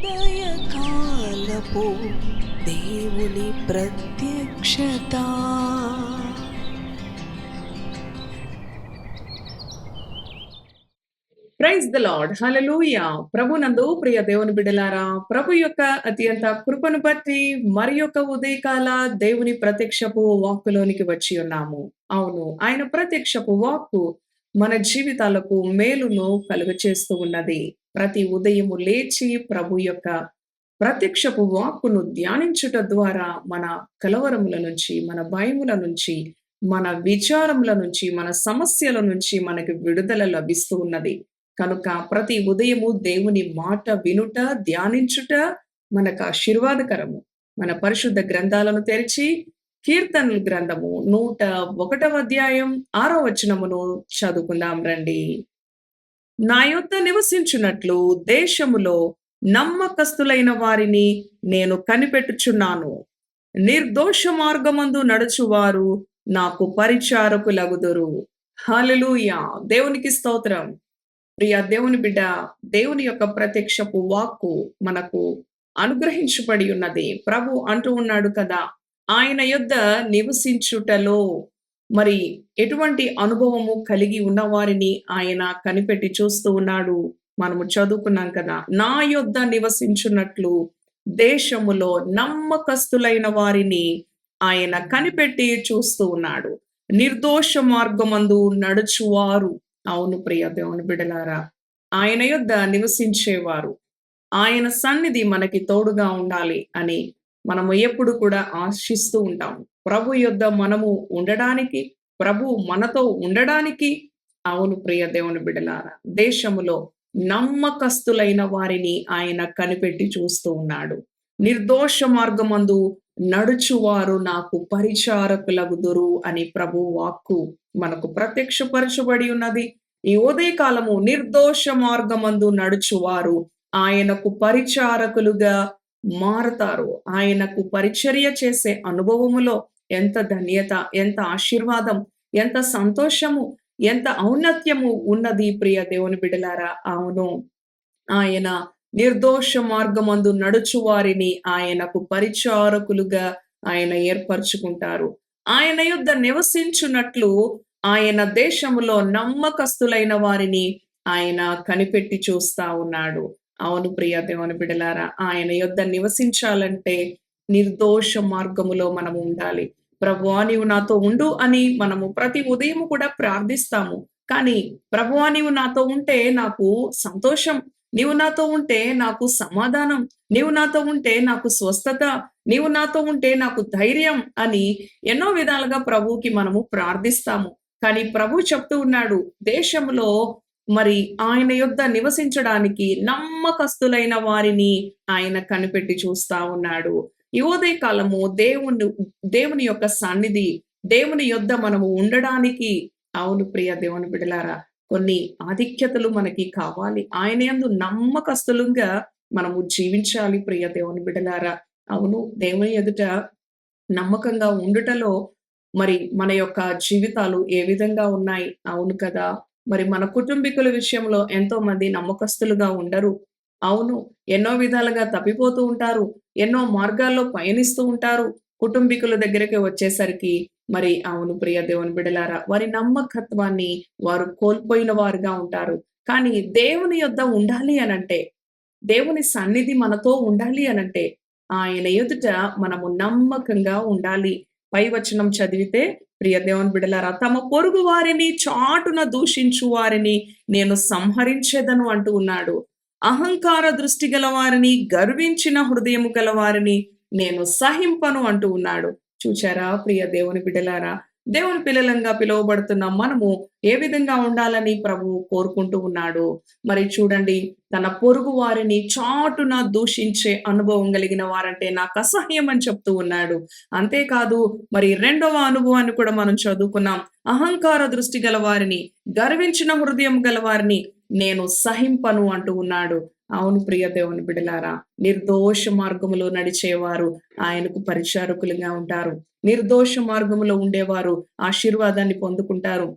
ఉదయకాలపు దేవుని ప్రత్యక్షత. ప్రైజ్ ద లార్డ్, హల్లెలూయా. ప్రభునందు ప్రియ దేవుని బిడ్డలారా, ప్రభు యొక్క అత్యంత కృపను బట్టి మరి యొక్క ఉదయకాల దేవుని ప్రత్యక్షపు వాక్కులోనికి వచ్చి ఉన్నాము. అవును, ఆయన ప్రత్యక్షపు వాక్కు మన జీవితాలకు మేలును కలుగచేస్తూ ఉన్నది. ప్రతి ఉదయము లేచి ప్రభు యొక్క ప్రత్యక్షపు వాక్కును ధ్యానించుట ద్వారా మన కలవరముల నుంచి, మన భయముల నుంచి, మన విచారముల నుంచి, మన సమస్యల నుంచి మనకి విడుదల లభిస్తూ ఉన్నది. కనుక ప్రతి ఉదయము దేవుని మాట వినుట, ధ్యానించుట మనకు ఆశీర్వాదకరము. మన పరిశుద్ధ గ్రంథాలను తెరిచి కీర్తనల గ్రంథము 101వ అధ్యాయం 6వ వచనమును చదువుకుందాం రండి. నా యొద్ద నివసించున్నట్లు దేశములో నమ్మకస్తులైన వారిని నేను కనిపెట్టుచున్నాను. నిర్దోష మార్గమందు నడుచువారు నాకు పరిచారకులగుదురు. హల్లెలూయా. దేవునికి స్తోత్రం. ప్రియ దేవుని బిడ్డ, దేవుని యొక్క ప్రత్యక్షపు వాక్కు మనకు అనుగ్రహించబడి ఉన్నది. ప్రభు అంటూ ఉన్నాడు కదా, ఆయన యొద్ద నివసించుటలో మరి ఎటువంటి అనుభవము కలిగి ఉన్న వారిని ఆయన కనిపెట్టి చూస్తూ ఉన్నాడు. మనము చదువుకున్నాం కదా, నా యొద్ద నివసించున్నట్లు దేశములో నమ్మకస్తులైన వారిని ఆయన కనిపెట్టి చూస్తూ ఉన్నాడు. నిర్దోష మార్గమందు నడుచువారు, అవును ప్రియ దేవుని బిడ్డలారా, ఆయన యొద్ద నివసించేవారు, ఆయన సన్నిధి మనకి తోడుగా ఉండాలి అని మనము ఎప్పుడు కూడా ఆశిస్తూ ఉంటాము. ప్రభు యొద్ద మనము ఉండడానికి, ప్రభు మనతో ఉండడానికి, అవును ప్రియ దేవుని బిడ్డలారా, దేశములో నమ్మకస్తులైన వారిని ఆయన కనిపెట్టి చూస్తూ ఉన్నాడు. నిర్దోష మార్గమందు నడుచువారు నాకు పరిచారకులగుదురు అని ప్రభు వాక్కు మనకు ప్రత్యక్షపరచబడి ఉన్నది. ఈ ఉదయకాలము నిర్దోష మార్గమందు నడుచువారు ఆయనకు పరిచారకులుగా మారతారు. ఆయనకు పరిచర్య చేసే అనుభవములో ఎంత ధన్యత, ఎంత ఆశీర్వాదం, ఎంత సంతోషము, ఎంత ఔన్నత్యము ఉన్నది ప్రియ దేవుని బిడ్డలారా. అవును, ఆయన నిర్దోష మార్గమందు నడుచు వారిని ఆయనకు పరిచారకులుగా ఆయన ఏర్పరచుకుంటారు. ఆయన యొద్ద నివసించున్నట్లు ఆయన దేశములో నమ్మకస్తులైన వారిని ఆయన కనిపెట్టి చూస్తా ఉన్నాడు. అవును ప్రియ దేవుని బిడ్డలారా, ఆయన యొద్ద నివసించాలంటే నిర్దోష మార్గములో మనము ఉండాలి. ప్రభువా నీవు నాతో ఉండు అని మనము ప్రతి ఉదయం కూడా ప్రార్థిస్తాము. కానీ ప్రభువా నీవు నాతో ఉంటే నాకు సంతోషం, నీవు నాతో ఉంటే నాకు సమాధానం, నీవు నాతో ఉంటే నాకు స్వస్థత, నీవు నాతో ఉంటే నాకు ధైర్యం అని ఎన్నో విధాలుగా ప్రభువుకి మనము ప్రార్థిస్తాము. కానీ ప్రభు చెప్తూ ఉన్నాడు, దేశంలో మరి ఆయన యొద్ద నివసించడానికి నమ్మకస్తులైన వారిని ఆయన కనిపెట్టి చూస్తా ఉన్నాడు. ఈ ఉదయ కాలము దేవుని యొక్క సన్నిధి, దేవుని యొద్ద మనము ఉండడానికి, అవును ప్రియ దేవుని బిడ్డలారా, కొన్ని ఆధిక్యతలు మనకి కావాలి. ఆయన యందు నమ్మకస్తులుగా మనము జీవించాలి ప్రియ దేవుని బిడ్డలారా. అవును, దేవుని ఎదుట నమ్మకంగా ఉండుటలో మరి మన యొక్క జీవితాలు ఏ విధంగా ఉన్నాయి? అవును కదా, మరి మన కుటుంబీకుల విషయంలో ఎంతో మంది నమ్మకస్తులుగా ఉండరు. అవును, ఎన్నో విధాలుగా తప్పిపోతూ ఉంటారు, ఎన్నో మార్గాల్లో పయనిస్తూ ఉంటారు. కుటుంబీకుల దగ్గరికి వచ్చేసరికి మరి అవును ప్రియ దేవుని బిడ్డలారా, వారి నమ్మకత్వాన్ని వారు కోల్పోయిన వారుగా ఉంటారు. కానీ దేవుని యొద్ద ఉండాలి అనంటే, దేవుని సన్నిధి మనతో ఉండాలి అనంటే, ఆయన ఎదుట మనము నమ్మకంగా ఉండాలి. పై వచనం చదివితే ప్రియ దేవుని బిడ్డలారా, తమ పొరుగు వారిని చాటున దూషించు వారిని నేను సంహరించేదను అంటూ ఉన్నాడు. అహంకార దృష్టి గల వారిని, గర్వించిన హృదయము గల వారిని నేను సహింపను అంటూ ఉన్నాడు. చూచారా ప్రియ దేవుని బిడ్డలారా, దేవుని పిల్లలంగా పిలువబడుతున్న మనము ఏ విధంగా ఉండాలని ప్రభువు కోరుకుంటూ ఉన్నాడు. మరి చూడండి, తన పొరుగు వారిని చాటున దూషించే అనుభవం కలిగిన వారంటే నాకు అసహ్యం అని చెప్తూ ఉన్నాడు. అంతేకాదు, మరి రెండవ అనుభవాన్ని కూడా మనం చదువుకున్నాం. అహంకార దృష్టి గల వారిని, గర్వించిన హృదయం గల వారిని నేను సహింపను అంటూ ఉన్నాడు. అవును ప్రియ దేవుని బిడ్డలారా, నిర్దోష మార్గములో నడిచేవారు ఆయనకు పరిచారకులుగా ఉంటారు. నిర్దోష మార్గములో ఉండేవారు ఆశీర్వాదాన్ని పొందుకుంటారు.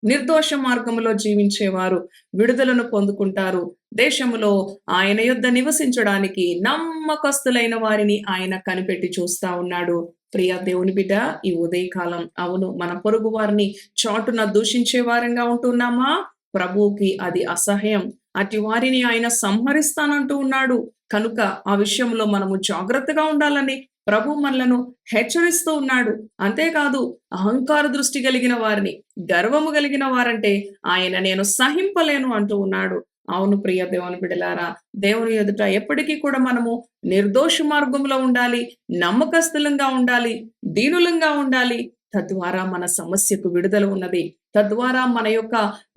నిర్దోష మార్గములో జీవించేవారు విడుదలను పొందుకుంటారు. దేశములో ఆయన యొద్ద నివసించడానికి నమ్మకస్తులైన వారిని ఆయన కనిపెట్టి చూస్తా ఉన్నాడు. ప్రియ దేవుని బిడ్డ, ఈ ఉదయకాలం అవును, మన పొరుగు వారిని చాటున దూషించే వారంగా ఉంటున్నామా? ప్రభువుకి అది అసహ్యం. అటు వారిని ఆయన సంహరిస్తానంటూ ఉన్నాడు. కనుక ఆ విషయంలో మనము జాగ్రత్తగా ఉండాలని ప్రభు మనలను హెచ్చరిస్తూ ఉన్నాడు. అంతేకాదు, అహంకార దృష్టి కలిగిన వారిని, గర్వము కలిగిన వారంటే ఆయన నేను సహింపలేను అంటూ ఉన్నాడు. అవును ప్రియ దేవుని బిడ్డలారా, దేవుని ఎదుట ఎప్పటికీ కూడా మనము నిర్దోష మార్గంలో ఉండాలి, నమ్మకస్తులంగా ఉండాలి, దీనులంగా ఉండాలి. తద్వారా మన సమస్యకు విడుదల ఉన్నది. తద్వారా మన యొక్క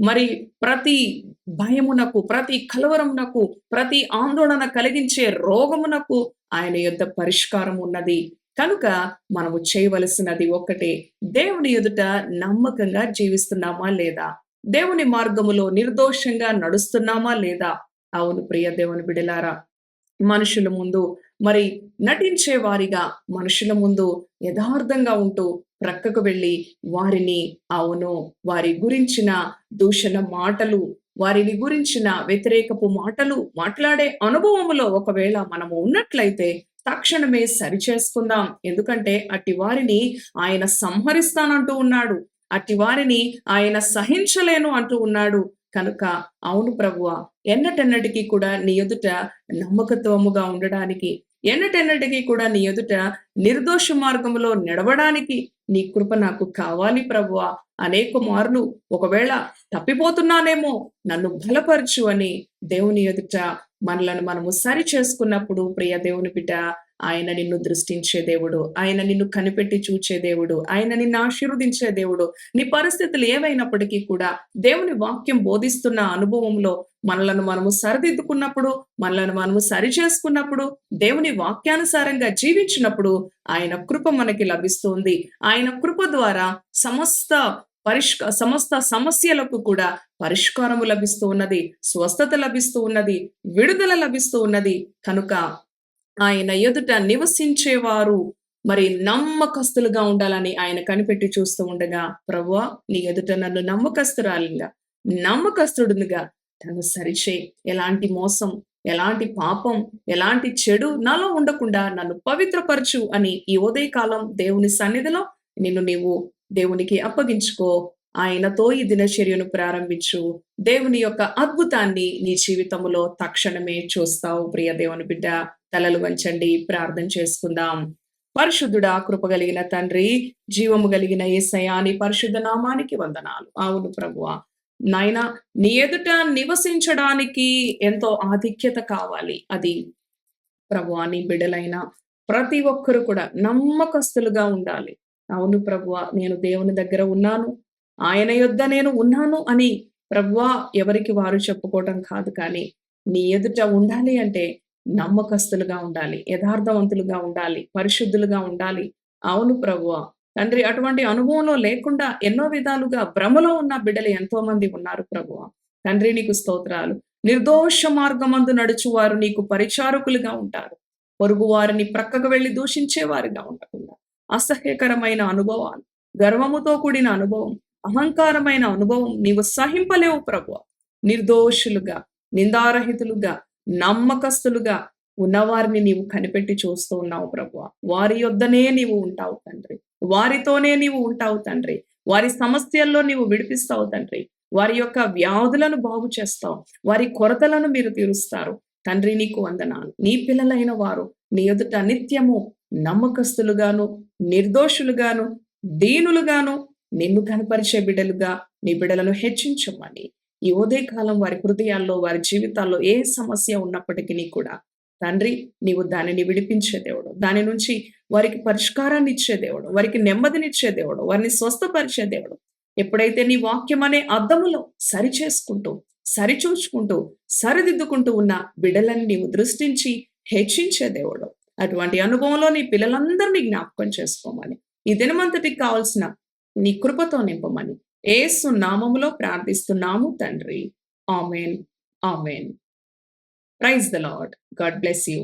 మరి ప్రతి భయమునకు, ప్రతి కలవరమునకు, ప్రతి ఆందోళన కలిగించే రోగమునకు ఆయన యొద్ద పరిష్కారం ఉన్నది. కనుక మనము చేయవలసినది ఒక్కటే, దేవుని ఎదుట నమ్మకంగా జీవిస్తున్నామా లేదా? దేవుని మార్గములో నిర్దోషంగా నడుస్తున్నామా లేదా? అవును ప్రియ దేవుని బిడ్డలారా, మనుషుల ముందు మరి నటించే వారిగా, మనుషుల ముందు యథార్థంగా ఉంటూ ప్రక్కకు వెళ్ళి వారిని అవును, వారి గురించిన దూషణ మాటలు, వారిని గురించిన వ్యతిరేకపు మాటలు మాట్లాడే అనుభవములో ఒకవేళ మనము ఉన్నట్లయితే తక్షణమే సరిచేసుకుందాం. ఎందుకంటే అట్టి వారిని ఆయన సంహరిస్తానంటూ ఉన్నాడు. అట్టి వారిని ఆయన సహించలేను అంటూ ఉన్నాడు. కనుక అవును ప్రభువా, ఎన్నటెన్నటికీ కూడా నీ ఎదుట నమ్మకత్వముగా ఉండడానికి, ఎన్నటెన్నటికీ కూడా నీ ఎదుట నిర్దోష మార్గములో నడవడానికి నీ కృప నాకు కావాలి ప్రభువా. అనేక మార్లు ఒకవేళ తప్పిపోతున్నానేమో, నన్ను బలపరచు అని దేవుని ఎదుట మనలను మనము సరి చేసుకున్నప్పుడు ప్రియ దేవుని బిడ్డ, ఆయన నిన్ను దృష్టించే దేవుడు, ఆయన నిన్ను కనిపెట్టి చూచే దేవుడు, ఆయన నిన్ను ఆశీర్వదించే దేవుడు. నీ పరిస్థితులు ఏవైనప్పటికీ కూడా దేవుని వాక్యం బోధిస్తున్న అనుభవంలో మనలను మనము సరిదిద్దుకున్నప్పుడు, మనలను మనము సరి చేసుకున్నప్పుడు, దేవుని వాక్యానుసారంగా జీవించినప్పుడు ఆయన కృప మనకి లభిస్తుంది. ఆయన కృప ద్వారా సమస్త సమస్యలకు కూడా పరిష్కారము లభిస్తూ ఉన్నది, స్వస్థత లభిస్తూ ఉన్నది, విడుదల లభిస్తూ ఉన్నది. కనుక ఆయన ఎదుట నివసించేవారు మరి నమ్మకస్తులుగా ఉండాలని ఆయన కనిపెట్టి చూస్తూ ఉండగా, ప్రభువా నీ ఎదుట నన్ను నమ్మకస్తుడునిగా తను సరిచేయి. ఎలాంటి మోసం, ఎలాంటి పాపం, ఎలాంటి చెడు నాలో ఉండకుండా నన్ను పవిత్రపరచు అని ఈ ఉదయకాలం దేవుని సన్నిధిలో నిన్ను నీవు దేవునికి అప్పగించుకో. ఆయనతో ఈ దినచర్యను ప్రారంభించు. దేవుని యొక్క అద్భుతాన్ని నీ జీవితంలో తక్షణమే చూస్తావు. ప్రియ దేవుని బిడ్డ, తలలు వంచండి, ప్రార్థన చేసుకుందాం. పరిశుద్ధుడా, కృపగలిగిన తండ్రి, జీవము కలిగిన యేసయ్యా, నీ పరిశుద్ధ నామానికి వందనాలు. అవును ప్రభువా, నాయనా నీ ఎదుట నివసించడానికి ఎంతో ఆధిక్యత కావాలి. అది ప్రభువా నీ బిడ్డలైన ప్రతి ఒక్కరు కూడా నమ్మకస్తులుగా ఉండాలి. అవును ప్రభువా, నేను దేవుని దగ్గర ఉన్నాను, ఆయన యొద్ద నేను ఉన్నాను అని ప్రభువా ఎవరికి వారు చెప్పుకోవటం కాదు, కానీ నీ ఎదుట ఉండాలి అంటే నమ్మకస్తులుగా ఉండాలి, యథార్థవంతులుగా ఉండాలి, పరిశుద్ధులుగా ఉండాలి. అవును ప్రభువా తండ్రి, అటువంటి అనుభవంలో లేకుండా ఎన్నో విధాలుగా భ్రమలో ఉన్న బిడ్డలు ఎంతో మంది ఉన్నారు ప్రభువా. తండ్రి నీకు స్తోత్రాలు. నిర్దోష మార్గమందు నడుచువారు నీకు పరిచారకులుగా ఉంటారు. పొరుగు వారిని ప్రక్కకు వెళ్లి దూషించేవారుగా ఉండకుండా అసహ్యకరమైన అనుభవాలు, గర్వముతో కూడిన అనుభవం, అహంకారమైన అనుభవం నీవు సహింపలేవు ప్రభువా. నిర్దోషులుగా, నిందారహితులుగా, నమ్మకస్తులుగా ఉన్నవారిని నీవు కనిపెట్టి చూస్తూ ఉన్నావు ప్రభువా. వారి యొద్దనే నీవు ఉంటావు తండ్రి, వారితోనే నీవు ఉంటావు తండ్రి. వారి సమస్యల్లో నీవు విడిపిస్తావు తండ్రి. వారి యొక్క వ్యాధులను బాగు చేస్తావు, వారి కొరతలను మీరు తీరుస్తారు తండ్రి. నీకు వందనాలు. నీ పిల్లలైన వారు నీ ఎదుట నిత్యము నమ్మకస్తులుగాను, నిర్దోషులుగాను, దీనులుగాను నిన్ను కనపరిచే బిడ్డలుగా నీ బిడ్డలను హెచ్చించమని ఈ ఉదయకాలం వారి హృదయాల్లో, వారి జీవితాల్లో ఏ సమస్య ఉన్నప్పటికీ కూడా తండ్రి నీవు దానిని విడిపించే దేవుడు, దాని నుంచి వారికి పరిష్కారాన్ని ఇచ్చే దేవుడు, వారికి నెమ్మదినిచ్చే దేవుడు, వారిని స్వస్థపరిచే దేవుడు. ఎప్పుడైతే నీ వాక్యం అనే అద్దములో సరి చేసుకుంటూ, సరిచూచుకుంటూ, సరిదిద్దుకుంటూ ఉన్న బిడ్డలను నీవు దృష్టించి హెచ్చించే దేవుడు. అటువంటి అనుభవంలో నీ పిల్లలందరినీ జ్ఞాపకం చేసుకోమని, ఈ దినమంతటికి కావాల్సిన నీ కృపతో నింపమని యేసు నామములో ప్రార్థిస్తున్నాము తండ్రి. Amen, amen. Praise the Lord. God bless you.